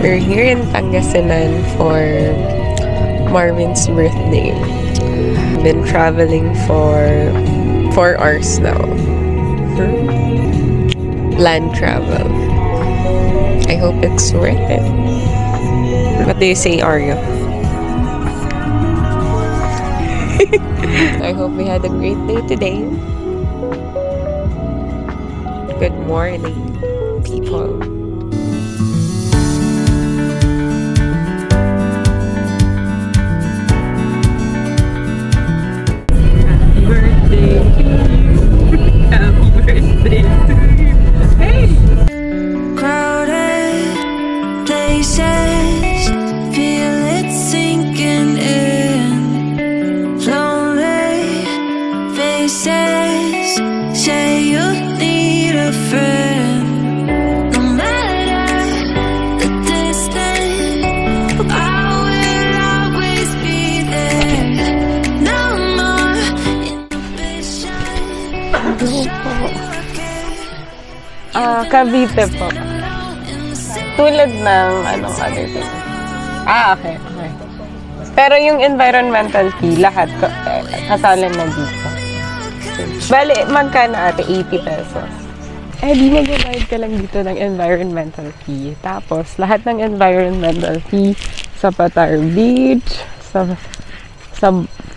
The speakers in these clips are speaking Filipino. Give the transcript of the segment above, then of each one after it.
We're here in Pangasinan for Marvin's birthday. Been traveling for 4 hours now. Land travel. I hope it's worth it. What do you say, Aryo? I hope we had a great day today. Good morning, people. Happy birthday to you. Hey! Crowded places, feel it sinking in. Lonely faces, say you need a friend. No matter the distance, I will always be there. No more inhibition. Cavite po. Tulad ng anong other thing. Okay. Pero yung environmental fee, lahat kasalan na dito. Bale, magkano ate? 80 pesos. Di mag-divide ka lang dito ng environmental fee. Tapos, lahat ng environmental fee sa Patar Beach, sa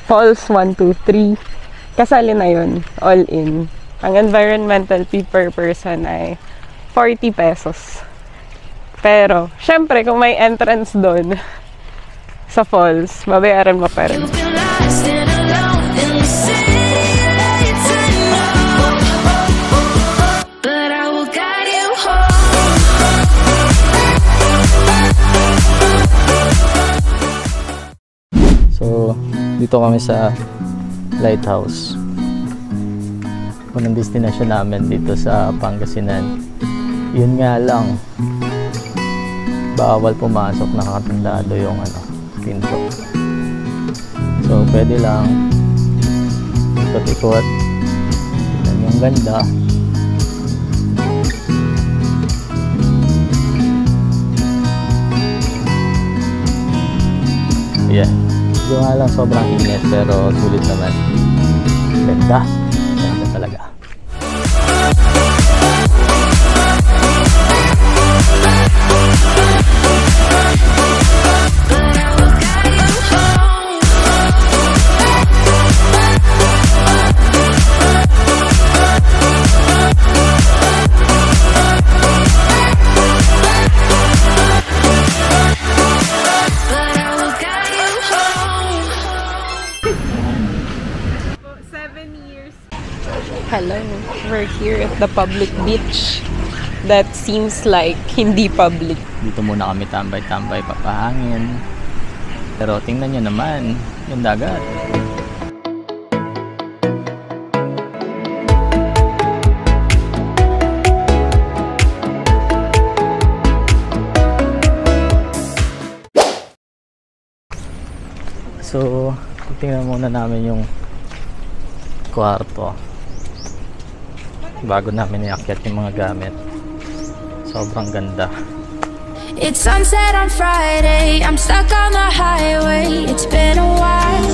Falls 1, 2, 3, kasali na yun, all in. Ang environmental fee per person ay 40 pesos. Pero, syempre, kung may entrance doon sa falls, babayaran mo pa rin. So, dito kami sa lighthouse. Unang destination namin dito sa Pangasinan. Yun nga lang, bawal pumasok, nakakatandado yung pinto. So pwede lang ikot-ikot, tignan yung ganda. Yeah, yung nga lang sobrang init pero sulit naman. Ganda talaga. Hello, we're here at the public beach that seems like hindi public. Dito muna kami tambay-tambay, papahangin. Pero tingnan nyo naman, yung dagat. So, tingnan muna namin yung kwarto. Bago namin iakyat yung mga gamit. Sobrang ganda. It's sunset on Friday, I'm stuck on the highway. It's been a while.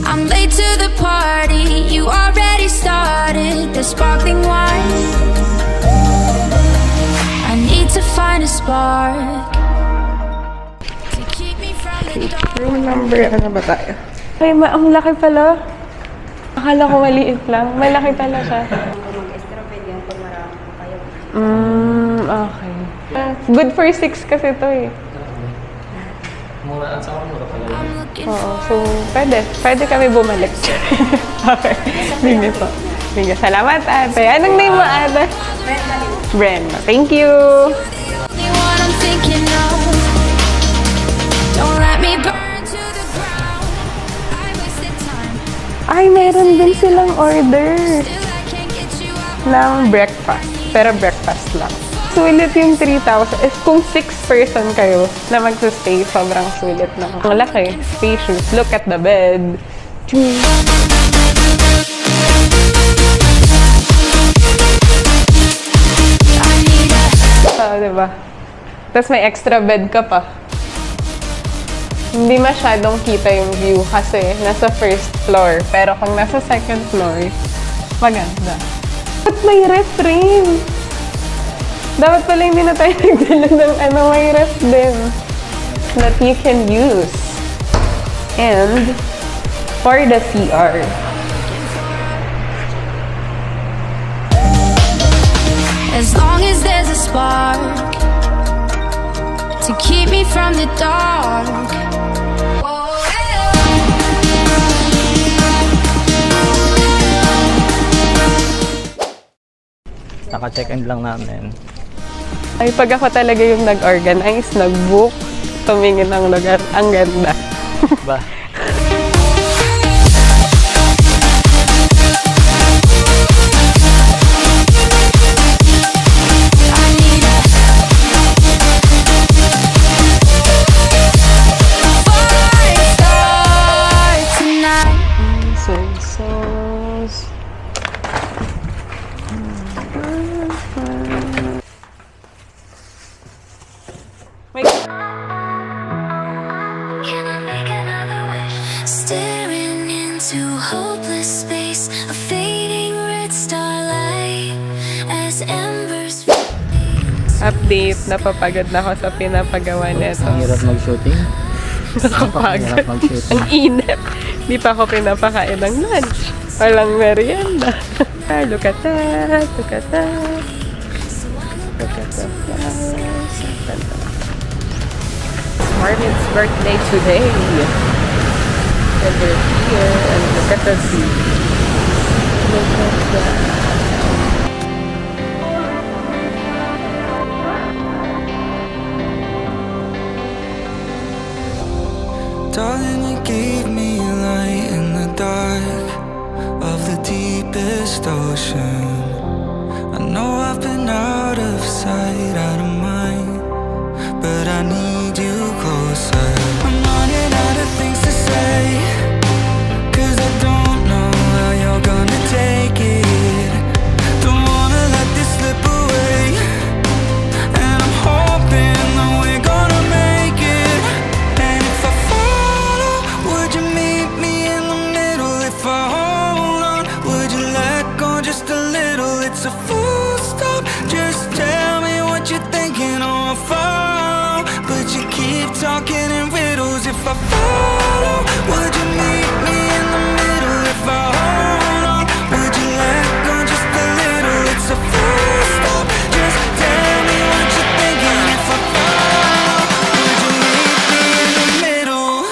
I'm late to the party, you already started the sparkling wine. I need to find a spark to keep me from the dark. Room number, ano ba tayo? Ay, ang laki pala. Akala ko maliit lang. Malaki pala siya. Okay. Good for 6 kasi ito eh. Mura at saka mura pala. Oo, so pwede kami bumalik. Okay. Sige po. Sige, salamat ate. Anong name mo ate? Brenda. Thank you. meron din silang order ng breakfast. Pero breakfast lang. Sulit yung 3,000. If kung 6 person kayo na magsastay, sobrang sulit na. Ang laki, spacious. Look at the bed. Diba? Tapos may extra bed ka pa. Hindi masyadong kita yung view kasi nasa first floor. Pero kung nasa second floor, maganda. At may ref rin. Dapat pala hindi na tayo nagdala ng may ref din that you can use. And for the CR. As long as there's a spark to keep me from the dark. Naka-check-in lang namin. Ay, pag ako talaga yung nag-organize, nag-book, tumingin ng lugar, ang ganda. Ba? Staring into hopeless space, a fading red starlight as embers. Update, napapagod na ako sa pinapagawa nito. Ang hirap mag-shooting. Nakapagod. Ang init. Di pa ako pinapakain ng lunch. Walang merienda. Look at that. Look at that. Look at the flowers. Marvin's birthday today. And we're here. And look at the sea. Look at that. Darling, you gave me light in the dark of the deepest ocean. I know I've been out of sight, out of mind, but I need you closer. I'm running out of things to say, 'cause I don't know how you're gonna take it. Don't wanna let this slip away, and I'm hoping that we're gonna make it. And if I follow, would you meet me in the middle? If I hold on, would you let go just a little? It's a full stop, just tell me what you're thinking. Oh, I'll follow, but you keep talking in riddles. If I follow, would you meet me in the middle? If I hold on, would you let go just a little? It's a full stop, just tell me what you're thinking. If I follow, would you meet me in the middle?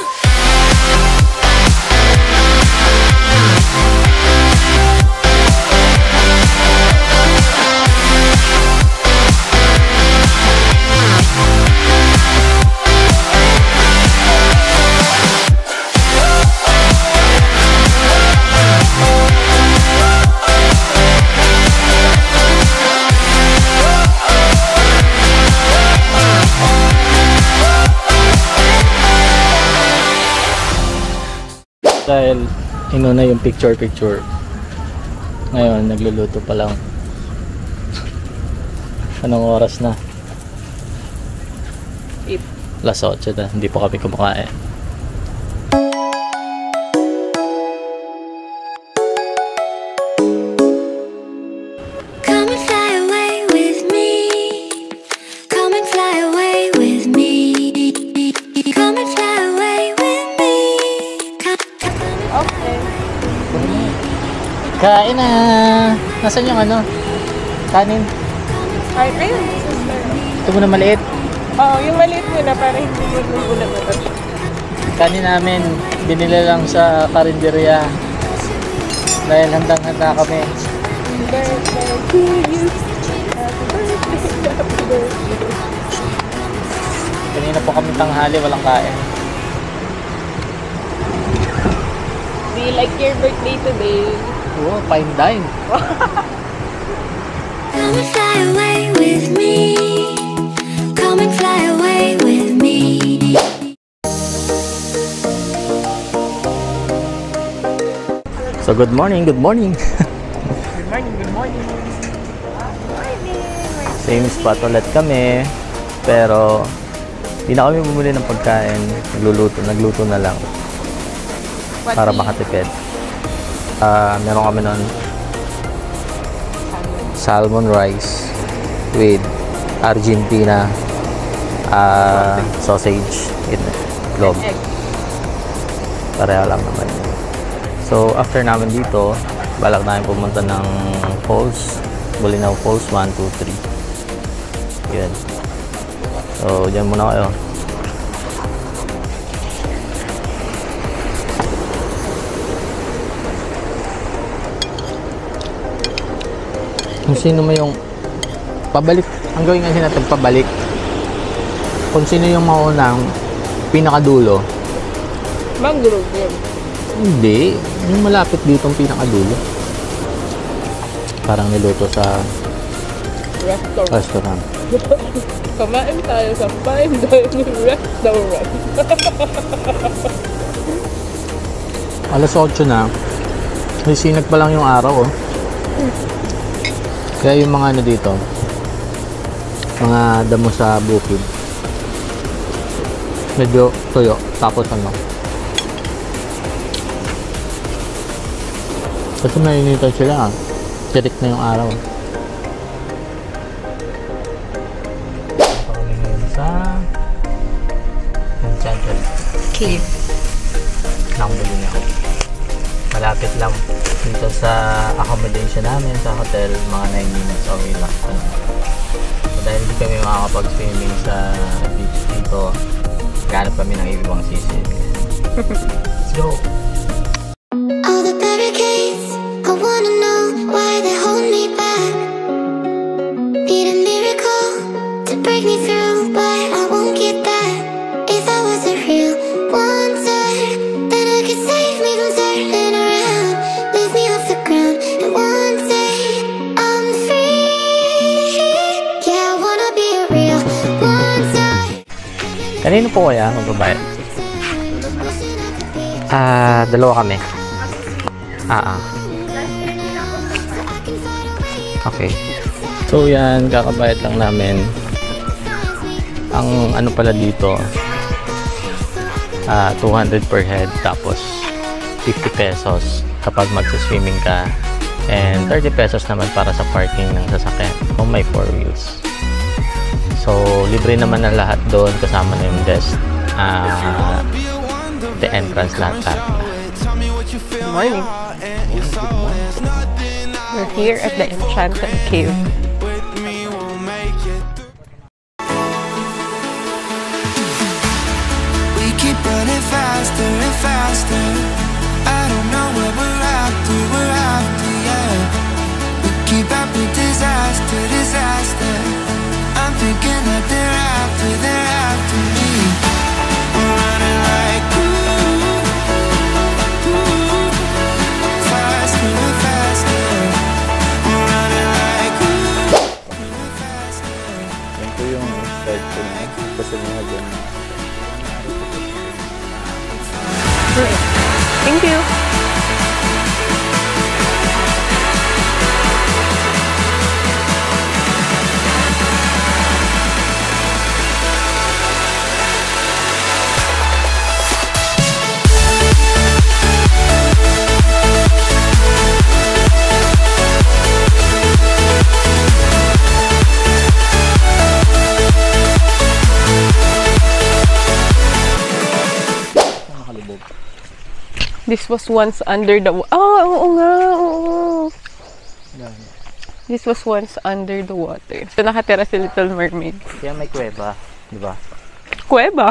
Dahil inuna yung picture-picture. Ngayon, nagluluto pa lang. Anong oras na? 8. Alas 8 na. Hindi pa kami kumakain. Come and fly away with me. Come and fly away with me. Come and fly away with me. Okay. Kain na! Nasaan yung ano? Kanin? Ay, ayun. Ito muna maliit. Oo, yung maliit muna para hindi yung ulam na ito. Kanin namin, binili lang sa karinderya. Dahil handang-handa kami. Birthday to you. Happy birthday, happy birthday. Kanina po kami tanghali, walang kain. Do you like your birthday today? Oo, fine dine. Come and fly away with me. Come and fly away with me. So good morning, good morning. Good morning, good morning. Same spot ulit kami. Pero di na kami bumili ng pagkain. Nagluto na lang para makatipid. Meron kami nun salmon rice with Argentina sausage in log. Pareha lang naman. So after namin dito, balak namin pumunta ng falls, Bolinao Falls 1, 2, 3. Yan. So dyan muna kayo. Kung sino mo yung pabalik, ang gawin kasi natin pabalik. Kung sino yung maunang pinakadulo. Mangrove yun. Hindi, yung malapit dito ang pinakadulo. Parang niluto sa restaurant. Kamain tayo sa fine dining restaurant. Alas 8 na. Sinag pa lang yung araw, oh. Kaya yung mga ano dito, mga damo sa bukid, medyo tuyo. Tapos ano, kasi mainitan sila, tirik na yung araw. Kami ngayon sa Enchanted Cave. ng Bolinao. Malapit lang dito sa accommodation namin sa hotel, mga 9 minutes away lang. So, dahil hindi kami makakapag-swimming sa beach dito, ganap kami ng ibang sisig. Let's go! All the barricades, I wanna know why they hold me back. Need a miracle to break me through, but I won't get that. If I was a real wonder, then I could save me from turning around, lift me off the ground, and one day I'm free. Yeah, I wanna be a real wonder. Kanino po kaya magbabayad? Dalawa kami. Okay. So yan, kakabayad lang namin. Ang ano pala dito, 200 per head, tapos 50 pesos kapag magsa-swimming ka, and 30 pesos naman para sa parking ng sasakyan kung may 4 wheels. So libre naman na lahat doon, kasama na yung desk, the entrance, lahat. Good morning. We're here at the Enchanted Cave. We keep running faster and faster. I don't know where we're after, yeah. We keep up with disaster, disaster. I'm thinking that they're after me. We're running like faster and faster. We're running like faster. Yan po yung start ko na. Basta mga dyan. Thank you. This was once under the oo nga, oo. This was once under the water. So nakatira si Little Mermaid. Kaya may kuweba, di ba? Kuweba?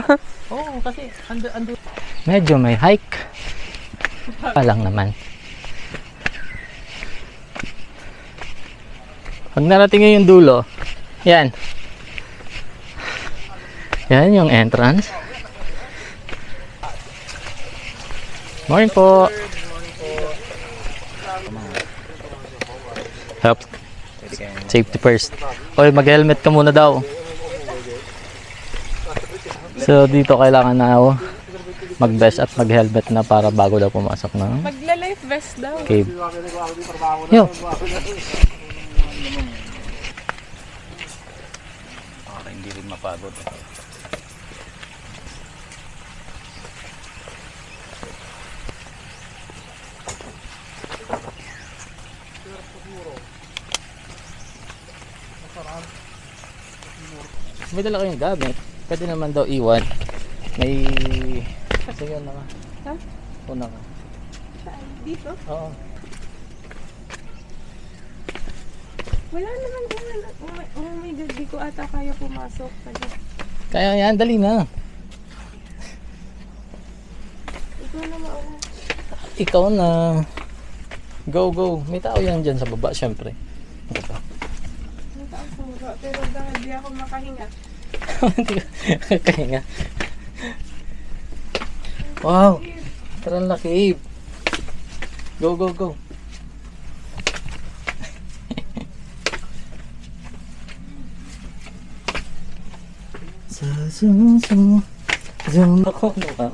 Oo, kasi under. Medyo may hike. Lang naman. Pag narating nyo yung dulo, yan. Yan yung entrance. Morning po. Yup. Safety first. Oy, mag-helmet ka muna daw. So dito kailangan na ako mag-vest at mag-helmet na para bago daw pumasok ng Magla-life vest daw. cave. Yo. Para hindi rin mapagod. May dala kayong gamit. Pwede naman daw iwan. May... Sige na ka. Ha? Una ka. Dito? Oo. Wala naman kung oh my God, di ko ata kaya pumasok. Kaya yan, dali na. Ikaw na mauna. Ikaw na. Go, go. May tao yan dyan sa baba, syempre. Ano pa? May tao sa baba, pero dahil di ako makahinga. Kaya nga. Wow. Tara na cave. Go, go, go. Zoom ako. Ano ka?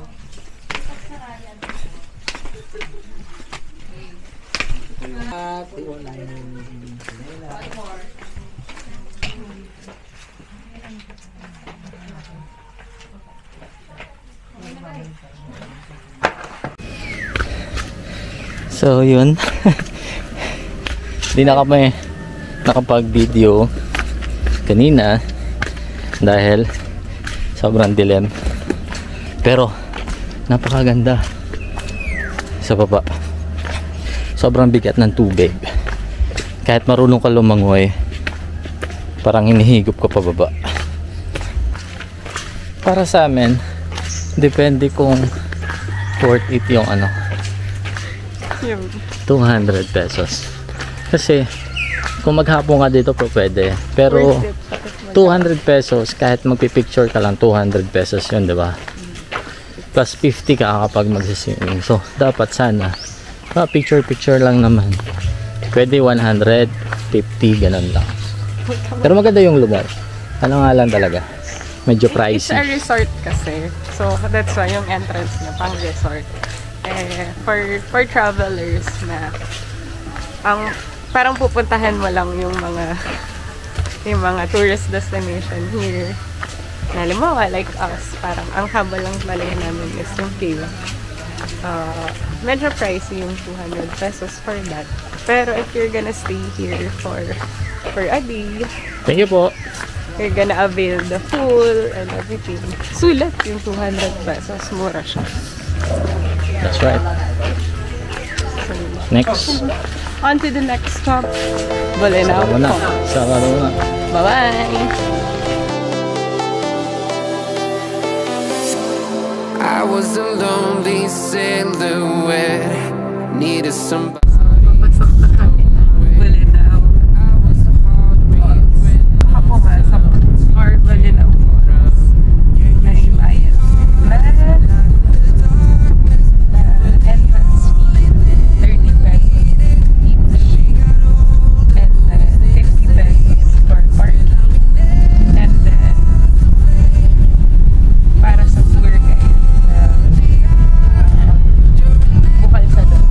So yun. Hindi na kami nakapag-video kanina dahil sobrang dilim. Pero napakaganda sa baba. Sobrang bigat ng tubig. Kahit marunong ka lumangoy, parang hinihigop ka pababa. Para sa amin, depende kung worth it yung ano, 200 pesos. Kasi kung maghapon ka dito po pwede. Pero 200 pesos kahit magpipicture ka lang, 200 pesos yun, di ba? Plus 50 ka kapag magsiswimming. So dapat sana picture lang naman. Pwede 150, ganun lang. Pero maganda yung lugar. Ano nga lang talaga, medyo pricey. It's a resort kasi. So that's why yung entrance na pang resort. For travelers na ang parang pupuntahan mo lang yung mga tourist destination here. Na limawa like us, parang ang haba lang pala namin is yung cave. Medyo pricey yung 200 pesos for that. Pero if you're gonna stay here for a day, Thank you po. you're gonna avail the pool and everything. Sulat yung 200 pesos, mura siya. That's right. So, Next. on to the next stop. Bolinao. Saka na. Bye-bye! I was a lonely silhouette, needed somebody. Papasok na kami ng Bolinao. Pumasok or Bolinao Forest. May bayad na entrance fee, 30 pesos each. And 50 pesos for parking. And then, para sa tour guide bukal sa loob.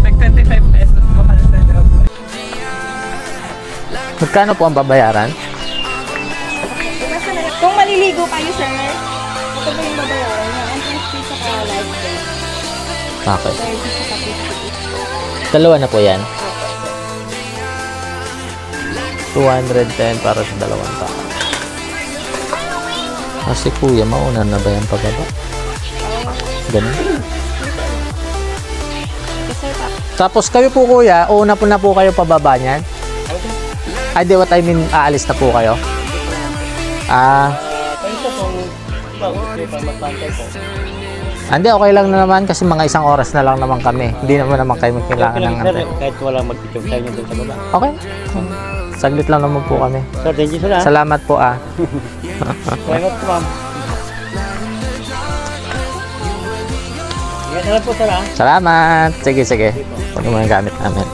Like 25 pesos bukal sa loob. Magkano po ang babayaran? Kung maliligo kayo, sir, ito po yung babayaran niya. Entrance fee sa live day. Okay. 30 sa 50. Dalawa na po yan. 210 para sa dalawang tao. Kasi kuya, mauna na ba yung pagbaba? Ganun. Tapos kayo po kuya, una po na po kayo pababa niyan? Ay, di what I mean, aalis na po kayo? Hindi, okay lang na naman kasi mga isang oras na lang naman kami. Hindi naman kayo kailangan ng antay. Kahit walang mag-picture tayo doon sa baba. Okay. Saglit lang naman po kami. Sir, thank you sir. Salamat po Salamat po ma'am. Ingat na lang po sir. Salamat. Sige. Huwag mo yung gamit namin.